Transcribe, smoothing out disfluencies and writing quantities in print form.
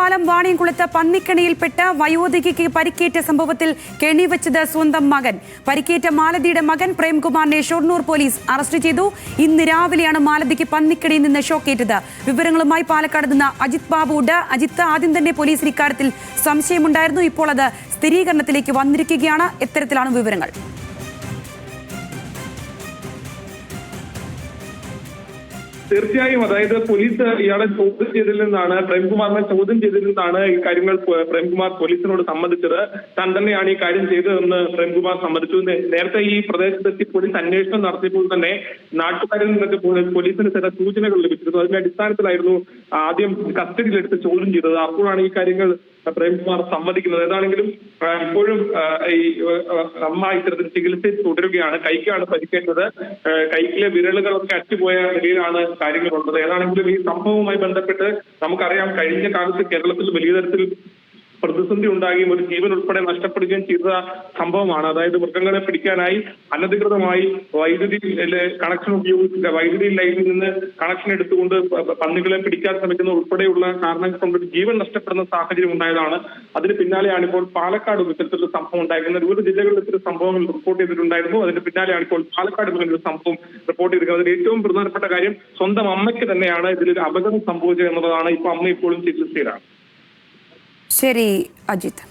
ഒറ്റപ്പാലം വാണിയംകുളത്ത് പന്നിക്കണിയിൽപ്പെട്ട വയോധികയ്ക്ക് പരിക്കേറ്റ സംഭവത്തിൽ കെണിവെച്ചത് സ്വന്തം മകൻ. പരിക്കേറ്റ മാലതിയുടെ മകൻ പ്രേംകുമാറിനെ ഷൊർണൂർ പോലീസ് അറസ്റ്റ് ചെയ്തു. ഇന്ന് രാവിലെയാണ് മാലതിക്ക് പന്നിക്കണിയിൽ നിന്ന് ഷോക്കേറ്റത്. വിവരങ്ങളുമായി പാലക്കാട് നിന്ന് അജിത് ബാബുണ്ട്. അജിത്ത്, ആദ്യം തന്നെ പോലീസിന് ഇക്കാര്യത്തിൽ സംശയമുണ്ടായിരുന്നു, ഇപ്പോൾ അത് സ്ഥിരീകരണത്തിലേക്ക് വന്നിരിക്കുകയാണ്. എത്തരത്തിലാണ് വിവരങ്ങൾ? തീർച്ചയായും, അതായത് പോലീസ് ഇയാളെ ചോദ്യം ചെയ്തതിൽ നിന്നാണ്, പ്രേംകുമാറിനെ ചോദ്യം ചെയ്തതിൽ നിന്നാണ് ഈ കാര്യങ്ങൾ പ്രേംകുമാർ പോലീസിനോട് സമ്മതിച്ചത്. താൻ തന്നെയാണ് ഈ കാര്യം ചെയ്തതെന്ന് പ്രേംകുമാർ സമ്മതിച്ചു. നേരത്തെ ഈ പ്രദേശത്തെത്തി പോലീസ് അന്വേഷണം നടത്തിയപ്പോൾ തന്നെ നാട്ടുകാരിൽ നിന്നൊക്കെ പോലീസിന് ചില സൂചനകൾ ലഭിച്ചിരുന്നു. അതിന്റെ അടിസ്ഥാനത്തിലായിരുന്നു ആദ്യം കസ്റ്റഡിയിലെടുത്ത് ചോദ്യം ചെയ്തത്. അപ്പോഴാണ് ഈ കാര്യങ്ങൾ പ്രേംകുമാർ സമ്മതിക്കുന്നത്. ഏതാണെങ്കിലും ഇപ്പോഴും ഈ അമ്മ ഇത്തരത്തിൽ ചികിത്സ തുടരുകയാണ്. കൈക്കാണ് പരിക്കേറ്റത്. കൈക്കിലെ വിരലുകളൊക്കെ അറ്റുപോയ നിലയിലാണ് കാര്യങ്ങളുള്ളത്. ഏതാണെങ്കിലും ഈ സംഭവവുമായി ബന്ധപ്പെട്ട് നമുക്കറിയാം, കഴിഞ്ഞ കാലത്ത് കേരളത്തിൽ വലിയ തരത്തിൽ പ്രതിസന്ധി ഉണ്ടാകുകയും ഒരു ജീവൻ ഉൾപ്പെടെ നഷ്ടപ്പെടുകയും ചെയ്ത സംഭവമാണ്. അതായത് മൃഗങ്ങളെ പിടിക്കാനായി അനധികൃതമായി വൈദ്യുതി കണക്ഷൻ ഉപയോഗിച്ചില്ല, വൈദ്യുതി ലൈനിൽ നിന്ന് കണക്ഷൻ എടുത്തുകൊണ്ട് പന്നികളെ പിടിക്കാൻ ശ്രമിക്കുന്ന ഉൾപ്പെടെയുള്ള കാരണങ്ങൾ കൊണ്ട് ജീവൻ നഷ്ടപ്പെടുന്ന സാഹചര്യം ഉണ്ടായതാണ്. അതിന് പിന്നാലെയാണ് ഇപ്പോൾ പാലക്കാട് ഇത്തരത്തിലുള്ള സംഭവം ഉണ്ടായിരിക്കുന്നത്. വിവിധ ജില്ലകളിൽ ഇത്തരം സംഭവങ്ങൾ റിപ്പോർട്ട് ചെയ്തിട്ടുണ്ടായിരുന്നു. അതിന് പിന്നാലെയാണ് ഇപ്പോൾ പാലക്കാട് ഒരു സംഭവം റിപ്പോർട്ട് ചെയ്തിരിക്കുന്നത്. അതിൽ ഏറ്റവും പ്രധാനപ്പെട്ട കാര്യം, സ്വന്തം അമ്മയ്ക്ക് തന്നെയാണ് ഇതിലൊരു അപകടം സംഭവിച്ചത് എന്നുള്ളതാണ്. ഇപ്പൊ അമ്മ ഇപ്പോഴും ചികിത്സയിലാണ്. ശരി അജിത്ത്.